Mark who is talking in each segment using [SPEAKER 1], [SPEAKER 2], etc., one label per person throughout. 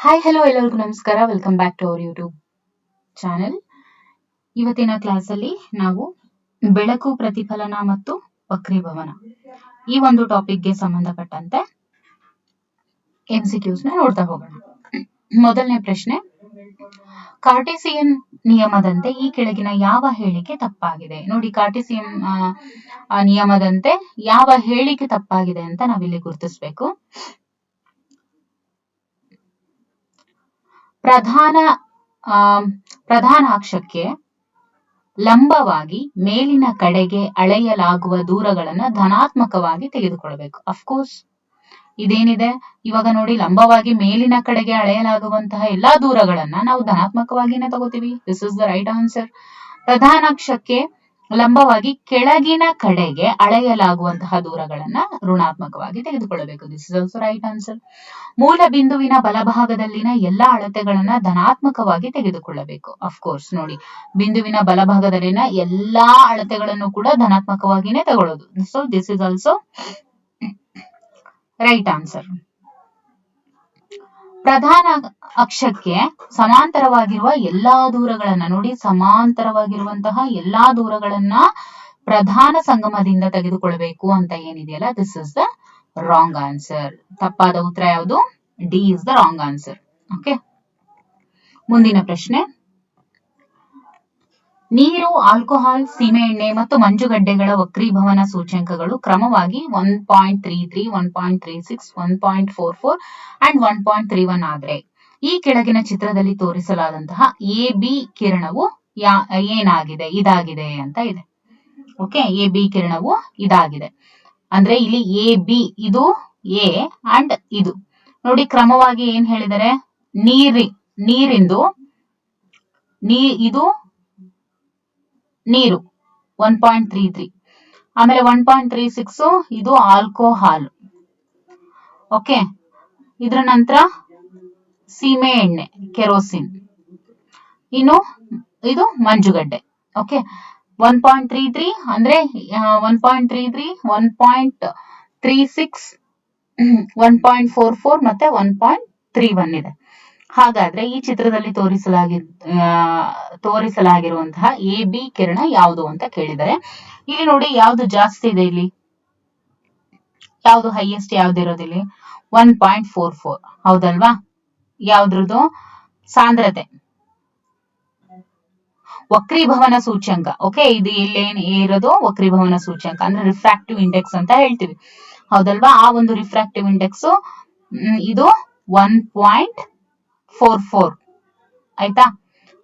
[SPEAKER 1] Hi hello ಎಲ್ಲರಿಗೂ ನಮಸ್ಕಾರ. Welcome back to our YouTube channel. ಇವತ್ತಿನ ಕ್ಲಾಸಲ್ಲಿ ನಾವು ಬೆಳಕು ಪ್ರತಿಫಲನ ಮತ್ತು ವಕ್ರೀಭವನ ಈ ಒಂದು ಟಾಪಿಕ್ಗೆ ಸಂಬಂಧಪಟ್ಟಂತೆ MCQs ನ ನೋಡ್ತಾ ಹೋಗೋಣ. ಮೊದಲನೇ ಪ್ರಶ್ನೆ, ಕಾರ್ಟೇಸಿಯನ್ ನಿಯಮದಂತೆ ಈ ಕೆಳಗಿನ ಯಾವ ಹೇಳಿಕೆ ತಪ್ಪಾಗಿದೆ? ನೋಡಿ, ಕಾರ್ಟೇಸಿಯನ್ ನಿಯಮದಂತೆ ಯಾವ ಹೇಳಿಕೆ ತಪ್ಪಾಗಿದೆ ಅಂತ ನಾವಿಲ್ಲಿ ಗುರುತಿಸಬೇಕು. ಪ್ರಧಾನಾಕ್ಷಕ್ಕೆ ಲಂಬವಾಗಿ ಮೇಲಿನ ಕಡೆಗೆ ಅಳೆಯಲಾಗುವ ದೂರಗಳನ್ನು ಧನಾತ್ಮಕವಾಗಿ ತೆಗೆದುಕೊಳ್ಳಬೇಕು. ಅಫ್ಕೋರ್ಸ್ ಇದೇನಿದೆ ಇವಾಗ ನೋಡಿ, ಲಂಬವಾಗಿ ಮೇಲಿನ ಕಡೆಗೆ ಅಳೆಯಲಾಗುವಂತಹ ಎಲ್ಲಾ ದೂರಗಳನ್ನ ನಾವು ಧನಾತ್ಮಕವಾಗಿನೇ ತಗೋತೀವಿ. This is the right answer. ಪ್ರಧಾನಾಕ್ಷಕ್ಕೆ ಲಂಬವಾಗಿ ಕೆಳಗಿನ ಕಡೆಗೆ ಅಳೆಯಲಾಗುವಂತಹ ದೂರಗಳನ್ನ ಋಣಾತ್ಮಕವಾಗಿ ತೆಗೆದುಕೊಳ್ಳಬೇಕು. This is also right answer. ಮೂಲ ಬಿಂದುವಿನ ಬಲಭಾಗದಲ್ಲಿನ ಎಲ್ಲಾ ಅಳತೆಗಳನ್ನ ಧನಾತ್ಮಕವಾಗಿ ತೆಗೆದುಕೊಳ್ಳಬೇಕು. ಅಫ್ಕೋರ್ಸ್ ನೋಡಿ, ಬಿಂದುವಿನ ಬಲಭಾಗದಲ್ಲಿನ ಎಲ್ಲಾ ಅಳತೆಗಳನ್ನು ಕೂಡ ಧನಾತ್ಮಕವಾಗಿನೇ ತಗೊಳ್ಳೋದು. So this is also right answer. ಪ್ರಧಾನ ಅಕ್ಷಕ್ಕೆ ಸಮಾಂತರವಾಗಿರುವ ಎಲ್ಲಾ ದೂರಗಳನ್ನ ನೋಡಿ, ಸಮಾಂತರವಾಗಿರುವಂತಹ ಎಲ್ಲಾ ದೂರಗಳನ್ನ ಪ್ರಧಾನ ಸಂಗಮದಿಂದ ತೆಗೆದುಕೊಳ್ಳಬೇಕು ಅಂತ ಏನಿದೆಯಲ್ಲ, this is the wrong answer. ತಪ್ಪಾದ ಉತ್ತರ ಯಾವುದು? D is the wrong answer. Okay, ಮುಂದಿನ ಪ್ರಶ್ನೆ, ನೀರು, ಆಲ್ಕೋಹಾಲ್, ಸೀಮೆಎಣ್ಣೆ ಮತ್ತು ಮಂಜುಗಡ್ಡೆಗಳ ವಕ್ರೀಭವನ ಸೂಚ್ಯಂಕಗಳು ಕ್ರಮವಾಗಿ 1.33, 1.36, 1.44 ಅಂಡ್ 1.31 ಆದ್ರೆ ಈ ಕೆಳಗಿನ ಚಿತ್ರದಲ್ಲಿ ತೋರಿಸಲಾದಂತಹ AB ಕಿರಣವು ಏನಾಗಿದೆ? ಇದಾಗಿದೆ ಅಂತ ಇದೆ. ಓಕೆ, AB ಕಿರಣವು ಇದಾಗಿದೆ ಅಂದ್ರೆ ಇಲ್ಲಿ AB ಇದು A ಅಂಡ್ ಇದು ನೋಡಿ, ಕ್ರಮವಾಗಿ ಏನ್ ಹೇಳಿದರೆ, ನೀರಿಂದು ಇದು ನೀರು 1.33, ಆಮೇಲೆ 1.36 ಇದು ಆಲ್ಕೋಹಾಲ್. ಓಕೆ, ಇದ್ರ ನಂತರ ಸೀಮೆ ಎಣ್ಣೆ ಕೆರೋಸಿನ್, ಇನ್ನು ಇದು ಮಂಜುಗಡ್ಡೆ. ಓಕೆ, 1.33 ಅಂದ್ರೆ 1.33, 1.36, 1.44 ಮತ್ತೆ 1.31 ಇದೆ. ಹಾಗಾದ್ರೆ ಈ ಚಿತ್ರದಲ್ಲಿ ತೋರಿಸಲಾಗಿರುವಂತಹ AB ಕಿರಣ ಯಾವುದು ಅಂತ ಕೇಳಿದರೆ, ಇಲ್ಲಿ ನೋಡಿ ಯಾವ್ದು ಜಾಸ್ತಿ ಇದೆ, ಇಲ್ಲಿ ಯಾವ್ದು ಹೈಯೆಸ್ಟ್ ಯಾವ್ದಿರೋದಿಲ್ಲಿ? 1.44 ಹೌದಲ್ವಾ? ಯಾವ್ದ್ರದ್ದು ಸಾಂದ್ರತೆ ವಕ್ರೀಭವನ ಸೂಚ್ಯಂಕ. ಓಕೆ, ಇದು ಇಲ್ಲೇನ್ ಇರೋದು? ವಕ್ರೀಭವನ ಸೂಚ್ಯಂಕ ಅಂದ್ರೆ ರಿಫ್ರಾಕ್ಟಿವ್ ಇಂಡೆಕ್ಸ್ ಅಂತ ಹೇಳ್ತೀವಿ, ಹೌದಲ್ವಾ? ಆ ಒಂದು ರಿಫ್ರಾಕ್ಟಿವ್ ಇಂಡೆಕ್ಸ್ ಇದು 1.44 ಆಯ್ತಾ?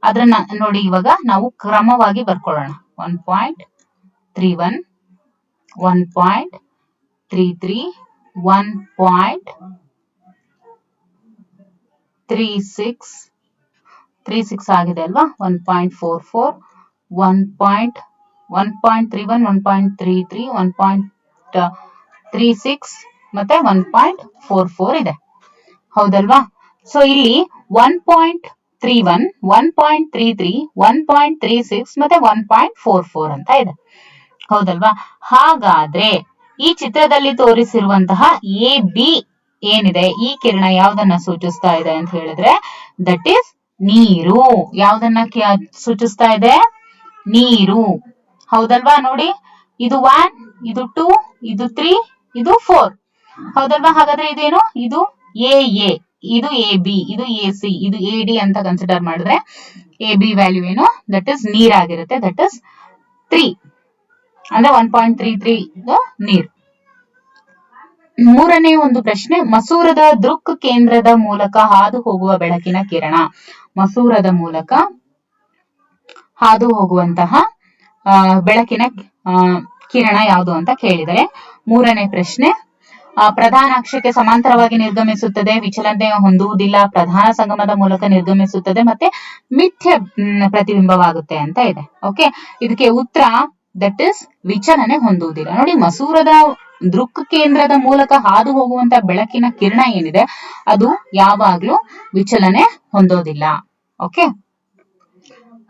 [SPEAKER 1] ಅದ್ರನ್ನ ನೋಡಿ, ಇವಾಗ ನಾವು ಕ್ರಮವಾಗಿ ಬರ್ಕೊಳ್ಳೋಣ. 1.31, 1.33, 1.36 ಆಗಿದೆ ಅಲ್ವಾ? 1.44, 1.31, 1.33, 1.36 ಮತ್ತೆ 1.44 ಇದೆ, ಹೌದಲ್ವಾ? ಸೊ ಇಲ್ಲಿ 1.31, 1.33, 1.36 ಮತ್ತೆ 1.44 ಅಂತ ಇದೆ, ಹೌದಲ್ವಾ? ಹಾಗಾದ್ರೆ ಈ ಚಿತ್ರದಲ್ಲಿ ತೋರಿಸಿರುವಂತಹ AB ಏನಿದೆ, ಈ ಕಿರಣ ಯಾವ್ದನ್ನ ಸೂಚಿಸ್ತಾ ಇದೆ ಅಂತ ಹೇಳಿದ್ರೆ, ದಟ್ ಈಸ್ ನೀರು. ಯಾವ್ದನ್ನ ಸೂಚಿಸ್ತಾ ಇದೆ? ನೀರು, ಹೌದಲ್ವಾ? ನೋಡಿ, ಇದು 1, ಇದು 2, ಇದು 3, ಇದು 4, ಹೌದಲ್ವಾ? ಹಾಗಾದ್ರೆ ಇದೇನು? ಇದು AA, ಇದು AB, ಇದು AC, ಇದು AD ಅಂತ ಕನ್ಸಿಡರ್ ಮಾಡಿದ್ರೆ AB ವ್ಯಾಲ್ಯೂ ಏನು? ದಟ್ ಇಸ್ ನೀರಾಗಿರುತ್ತೆ. ದಟ್ ಇಸ್ 3 ಅಂದ್ರೆ 1.33 ನೀರು. ಮೂರನೇ ಒಂದು ಪ್ರಶ್ನೆ, ಮಸೂರದ ದೃಕ್ ಕೇಂದ್ರದ ಮೂಲಕ ಹಾದು ಹೋಗುವ ಬೆಳಕಿನ ಕಿರಣ. ಮಸೂರದ ಮೂಲಕ ಹಾದು ಹೋಗುವಂತಹ ಬೆಳಕಿನ ಕಿರಣ ಯಾವುದು ಅಂತ ಕೇಳಿದರೆ, ಮೂರನೇ ಪ್ರಶ್ನೆ, ಪ್ರಧಾನ ಅಕ್ಷಕ್ಕೆ ಸಮಾಂತರವಾಗಿ ನಿರ್ಗಮಿಸುತ್ತದೆ, ವಿಚಲನೆ ಹೊಂದುವುದಿಲ್ಲ, ಪ್ರಧಾನ ಸಂಗಮದ ಮೂಲಕ ನಿರ್ಗಮಿಸುತ್ತದೆ ಮತ್ತೆ ಮಿಥ್ಯ ಪ್ರತಿಬಿಂಬವಾಗುತ್ತೆ ಅಂತ ಇದೆ. ಓಕೆ, ಇದಕ್ಕೆ ಉತ್ತರ ದಟ್ ಇಸ್ ವಿಚಲನೆ ಹೊಂದುವುದಿಲ್ಲ. ನೋಡಿ, ಮಸೂರದ ದೃಕ್ ಕೇಂದ್ರದ ಮೂಲಕ ಹಾದು ಹೋಗುವಂತ ಬೆಳಕಿನ ಕಿರಣ ಏನಿದೆ, ಅದು ಯಾವಾಗ್ಲೂ ವಿಚಲನೆ ಹೊಂದೋದಿಲ್ಲ. ಓಕೆ,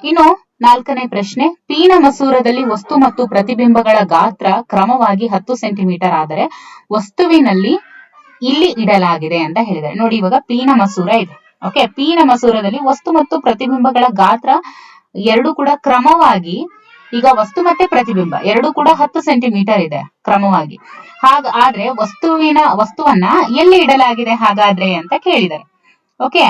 [SPEAKER 1] ಇನ್ನು ನಾಲ್ಕನೇ ಪ್ರಶ್ನೆ, ಪೀನ ಮಸೂರದಲ್ಲಿ ವಸ್ತು ಮತ್ತು ಪ್ರತಿಬಿಂಬಗಳ ಗಾತ್ರ ಕ್ರಮವಾಗಿ 10 ಸೆಂಟಿಮೀಟರ್ ಆದರೆ ವಸ್ತುವಿನಲ್ಲಿ ಇಲ್ಲಿ ಇಡಲಾಗಿದೆ ಅಂತ ಹೇಳಿದ್ದಾರೆ. ನೋಡಿ, ಇವಾಗ ಪೀನ ಮಸೂರ ಇದೆ, ಓಕೆ, ಪಿ ನ ಮಸೂರದಲ್ಲಿ ವಸ್ತು ಮತ್ತು ಪ್ರತಿಬಿಂಬಗಳ ಗಾತ್ರ ಎರಡು ಕೂಡ ಕ್ರಮವಾಗಿ, ಈಗ ವಸ್ತು ಮತ್ತೆ ಪ್ರತಿಬಿಂಬ ಎರಡು ಕೂಡ 10 ಸೆಂಟಿಮೀಟರ್ ಇದೆ ಕ್ರಮವಾಗಿ. ಆದ್ರೆ ವಸ್ತುವನ್ನ ಎಲ್ಲಿ ಇಡಲಾಗಿದೆ ಹಾಗಾದ್ರೆ ಅಂತ ಕೇಳಿದ್ದಾರೆ. ಓಕೆ,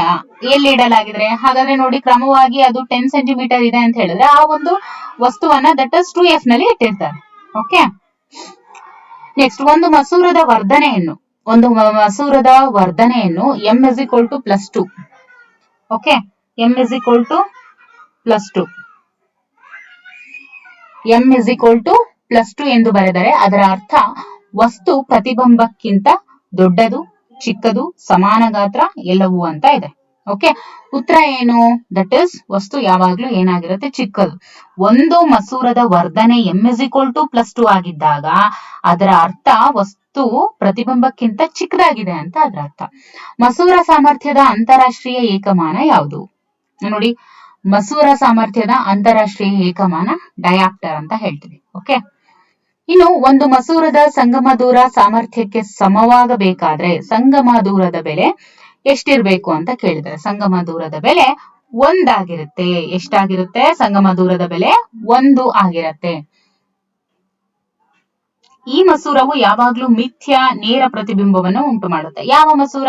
[SPEAKER 1] ಎಲ್ಲಿ ಇಡಲಾಗಿದ್ರೆ ಹಾಗಾದ್ರೆ ನೋಡಿ, ಕ್ರಮವಾಗಿ ಅದು 10 ಸೆಂಟಿಮೀಟರ್ ಇದೆ ಅಂತ ಹೇಳಿದ್ರೆ ಆ ಒಂದು ವಸ್ತುವನ್ನ ದಟ್ ಇಸ್ 2f ನಲ್ಲಿ ಇಟ್ಟಿರ್ತಾರೆ. ಓಕೆ, ನೆಕ್ಸ್ಟ್ ಒಂದು ಮಸೂರದ ವರ್ಧನೆಯನ್ನು m +2. ಓಕೆ, m +2 ಎಂದು ಬರೆದರೆ ಅದರ ಅರ್ಥ ವಸ್ತು ಪ್ರತಿಬಿಂಬಕ್ಕಿಂತ ದೊಡ್ಡದು, ಚಿಕ್ಕದು, ಸಮಾನ ಗಾತ್ರ ಎಲ್ಲವೂ ಅಂತ ಇದೆ. ಓಕೆ, ಉತ್ತರ ಏನು? ದಟ್ ಇಸ್ ವಸ್ತು ಯಾವಾಗ್ಲೂ ಏನಾಗಿರುತ್ತೆ? ಚಿಕ್ಕದು. ಒಂದು ಮಸೂರದ ವರ್ಧನೆ m +2 ಆಗಿದ್ದಾಗ ಅದರ ಅರ್ಥ ವಸ್ತು ಪ್ರತಿಬಿಂಬಕ್ಕಿಂತ ಚಿಕ್ಕದಾಗಿದೆ ಅಂತ ಅದರ ಅರ್ಥ. ಮಸೂರ ಸಾಮರ್ಥ್ಯದ ಅಂತಾರಾಷ್ಟ್ರೀಯ ಏಕಮಾನ ಯಾವುದು? ನೋಡಿ, ಮಸೂರ ಸಾಮರ್ಥ್ಯದ ಅಂತಾರಾಷ್ಟ್ರೀಯ ಏಕಮಾನ ಡಯಾಪ್ಟರ್ ಅಂತ ಹೇಳ್ತೀವಿ. ಓಕೆ, ಇನ್ನು ಒಂದು ಮಸೂರದ ಸಂಗಮ ದೂರ ಸಾಮರ್ಥ್ಯಕ್ಕೆ ಸಮವಾಗಬೇಕಾದ್ರೆ ಸಂಗಮ ದೂರದ ಬೆಲೆ ಎಷ್ಟಿರ್ಬೇಕು ಅಂತ ಕೇಳಿದ್ದಾರೆ. ಸಂಗಮ ದೂರದ ಬೆಲೆ 1 ಆಗಿರುತ್ತೆ. ಎಷ್ಟಾಗಿರುತ್ತೆ? ಸಂಗಮ ದೂರದ ಬೆಲೆ 1 ಆಗಿರುತ್ತೆ. ಈ ಮಸೂರವು ಯಾವಾಗ್ಲೂ ಮಿಥ್ಯ ನೇರ ಪ್ರತಿಬಿಂಬವನ್ನು ಉಂಟು ಮಾಡುತ್ತೆ. ಯಾವ ಮಸೂರ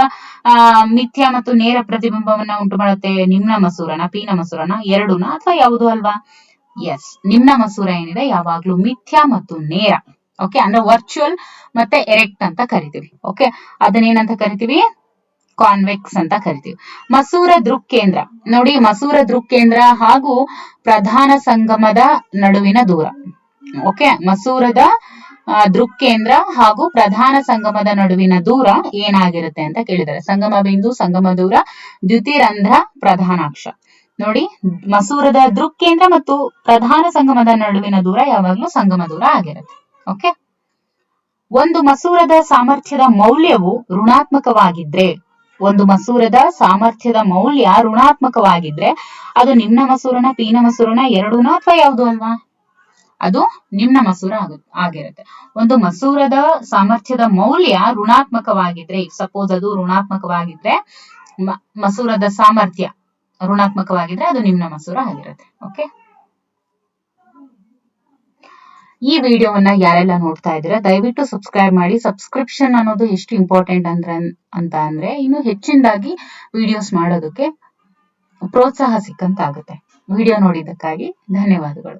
[SPEAKER 1] ಮಿಥ್ಯ ಮತ್ತು ನೇರ ಪ್ರತಿಬಿಂಬವನ್ನ ಉಂಟು ಮಾಡುತ್ತೆ? ನಿಮ್ನ ಮಸೂರನ, ಪಿ ನ ಮಸೂರನ, ಎರಡೂನ ಅಥವಾ ಯಾವುದು ಅಲ್ವಾ? ಎಸ್, ನಿಮ್ನ ಮಸೂರ ಏನಿದೆ ಯಾವಾಗ್ಲೂ ಮಿಥ್ಯ ಮತ್ತು ನೇರ. ಓಕೆ, ಅಂದ್ರೆ ವರ್ಚುವಲ್ ಮತ್ತೆ ಎರೆಕ್ಟ್ ಅಂತ ಕರಿತೀವಿ. ಓಕೆ, ಅದನ್ನೇನಂತ ಕರಿತೀವಿ? ಕಾನ್ವೆಕ್ಸ್ ಅಂತ ಕರಿತೀವಿ. ಮಸೂರ ದೃಕ್ಕೇಂದ್ರ ನೋಡಿ, ಮಸೂರ ದೃಕ್ಕೇಂದ್ರ ಹಾಗೂ ಪ್ರಧಾನ ಸಂಗಮದ ನಡುವಿನ ದೂರ. ಓಕೆ, ಮಸೂರದ ದೃಕ್ಕೇಂದ್ರ ಹಾಗೂ ಪ್ರಧಾನ ಸಂಗಮದ ನಡುವಿನ ದೂರ ಏನಾಗಿರುತ್ತೆ ಅಂತ ಕೇಳಿದ್ದಾರೆ. ಸಂಗಮ ಬಿಂದು, ಸಂಗಮ ದೂರ, ದ್ಯುತಿರಂಧ್ರ, ಪ್ರಧಾನಾಕ್ಷ. ನೋಡಿ, ಮಸೂರದ ದೃಕ್ಕೇಂದ್ರ ಮತ್ತು ಪ್ರಧಾನ ಸಂಗಮದ ನಡುವಿನ ದೂರ ಯಾವಾಗ್ಲೂ ಸಂಗಮ ದೂರ ಆಗಿರುತ್ತೆ. ಓಕೆ, ಒಂದು ಮಸೂರದ ಸಾಮರ್ಥ್ಯದ ಮೌಲ್ಯವು ಋಣಾತ್ಮಕವಾಗಿದ್ರೆ ಅದು ನಿಮ್ನ ಮಸೂರನ, ಪಿ ನ ಮಸೂರನ, ಎರಡೂನ ಅಥವಾ ಯಾವುದು ಅಲ್ವಾ? ಅದು ನಿಮ್ನ ಮಸೂರ ಆಗಿರುತ್ತೆ. ಒಂದು ಮಸೂರದ ಸಾಮರ್ಥ್ಯದ ಮೌಲ್ಯ ಋಣಾತ್ಮಕವಾಗಿದ್ರೆ, ಸಪೋಸ್ ಅದು ಋಣಾತ್ಮಕವಾಗಿದ್ರೆ, ಮಸೂರದ ಸಾಮರ್ಥ್ಯ ಋಣಾತ್ಮಕವಾಗಿದ್ರೆ ಅದು ನಿಮ್ನ ಮಸೂರ ಆಗಿರುತ್ತೆ. ಓಕೆ, ಈ ವಿಡಿಯೋವನ್ನ ಯಾರೆಲ್ಲ ನೋಡ್ತಾ ಇದ್ದೀರಾ ದಯವಿಟ್ಟು ಸಬ್ಸ್ಕ್ರೈಬ್ ಮಾಡಿ. ಸಬ್ಸ್ಕ್ರಿಪ್ಷನ್ ಅನ್ನೋದು ಎಷ್ಟು ಇಂಪಾರ್ಟೆಂಟ್ ಅಂದ್ರೆ ಇನ್ನು ಹೆಚ್ಚಿನದಾಗಿ ವಿಡಿಯೋಸ್ ಮಾಡೋದಕ್ಕೆ ಪ್ರೋತ್ಸಾಹ ಸಿಕ್ಕಂತಾಗುತ್ತೆ. ವಿಡಿಯೋ ನೋಡಿದ್ದಕ್ಕಾಗಿ ಧನ್ಯವಾದಗಳು.